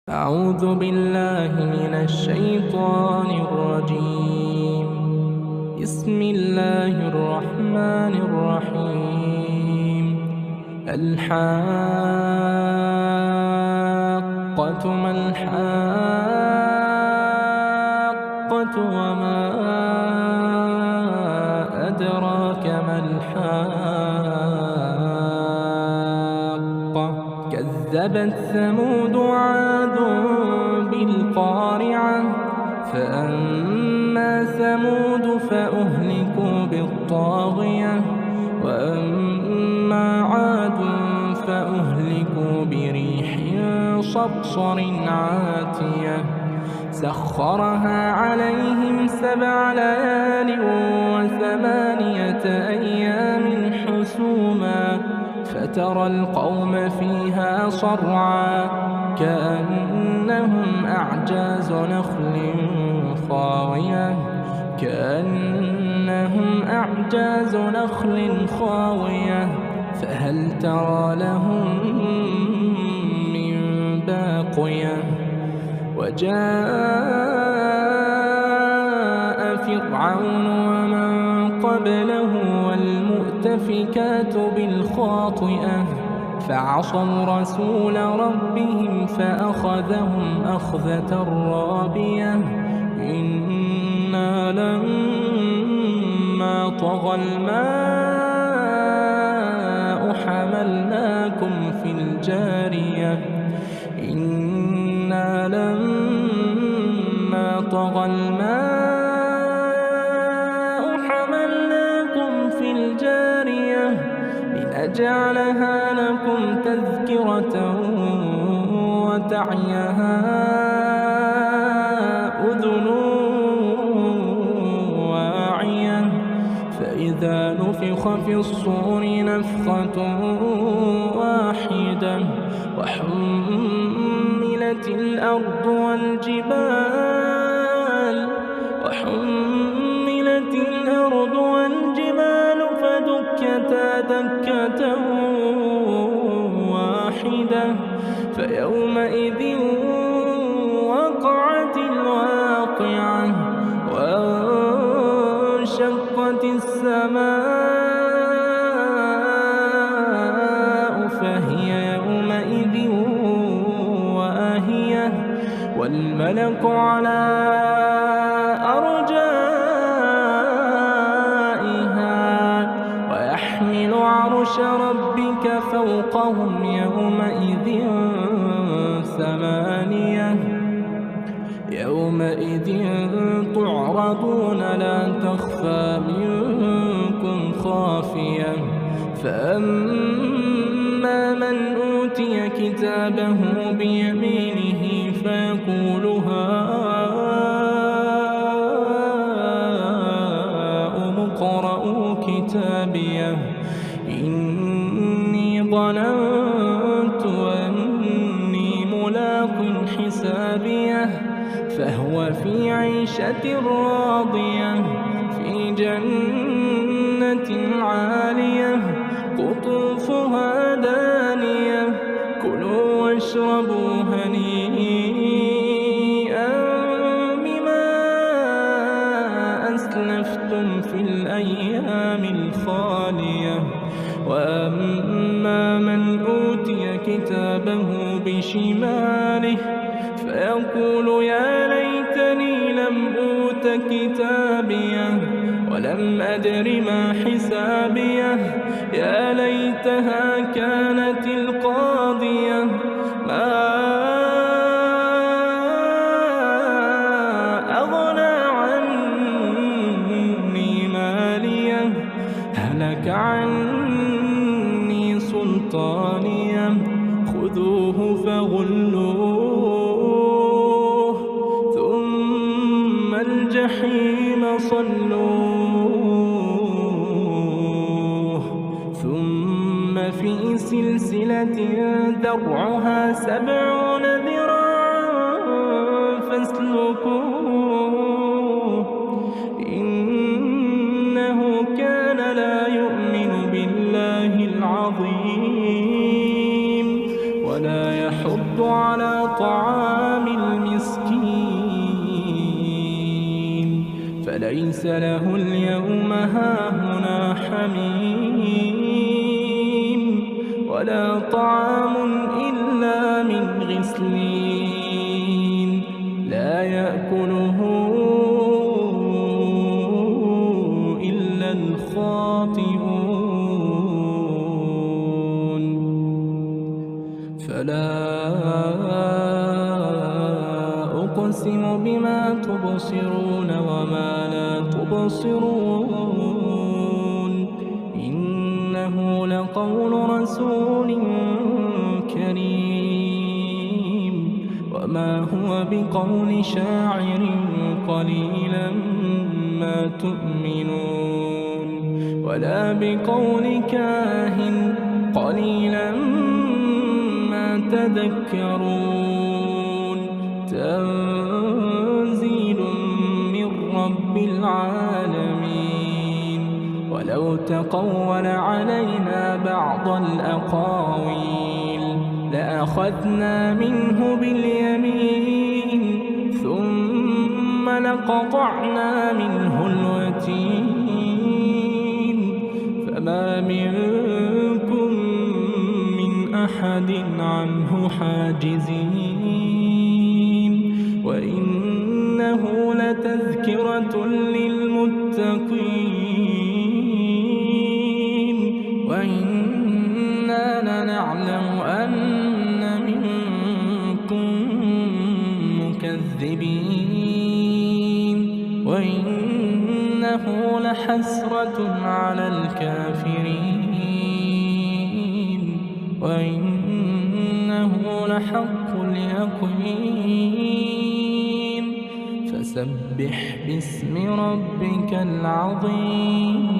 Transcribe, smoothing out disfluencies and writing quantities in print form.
أعوذ بالله من الشيطان الرجيم. بسم الله الرحمن الرحيم. الحاقة ما الحاقة وما أدراك ما الحاقة كذبت ثمود وعاد بالقارعة فأما ثمود فأهلكوا بالطاغية وأما عاد فأهلكوا بريح صرصر عاتية سخرها عليهم 7 ليال و8 أيام حسوما فترى القوم فيها صرعا كأنهم أعجاز نخل خاوية فهل ترى لهم من باقية وجاء فرعون ومن قبله والمؤتفكات بالخاطئة فعصوا رسول ربهم فأخذهم أخذة رابية إنا لما طغى الماء حملناكم في الجارية إنا لما طغى الماء حملناكم في الجارية لنجعلها لكم تذكرة وتعيها أذن واعية فإذا نفخ في الصور نفخة واحدة وحملت الأرض والجبال فدكتا دكة واحدة فيومئذ وقعت الواقعة وانشقت السماء فهي يومئذ واهية والملك على أرجائها ويحمل عرش ربك فوقهم يومئذ 8 يومئذ تعرضون لا تخفى منكم خافية فأما من أوتي كتابه بيمينه فيقول هاؤم اقرءوا كتابيه إني ظننت أني ملاق حسابيه فهو في عيشة راضية في جنة عالية قطوفها دانية كلوا واشربوا هنيئا بما أسلفتم في الأيام الخالية وأما من أوتي كتابه بشماله فيقول يا ليتني لم أوت كتابيه ولم أدر ما حسابيه يا ليتها كانت القاضية ما أغنى عني ماليه هلك عني سلطانيه خذوه فغلوه ثم الجحيم صلوه ثم في سلسلة ذرعها 70 ذراعا فاسلكوه إنه كان لا يؤمن بالله العظيم ولا يحض على طعام ليس له اليوم هاهنا حميم ولا طعام إلا من غسلين لا يأكله إلا الخاطئون فلا أقسم بما تبصرون وما لا تبصرون إنه لقول رسول كريم وما هو بقول شاعر قليلا ما تؤمنون ولا بقول كاهن قليلا ما تذكرون تنزيل من رب العالمين ولو تقول علينا بعض الأقاويل لأخذنا منه باليمين ثم لقطعنا منه الوتين فما منكم من أحد عنه حاجزين وإنه لتذكرة للمتقين وإنا لنعلم أن منكم مكذبين وإنه لحسرة على الكافرين وإنه لحق اليقين فسبح باسم ربك العظيم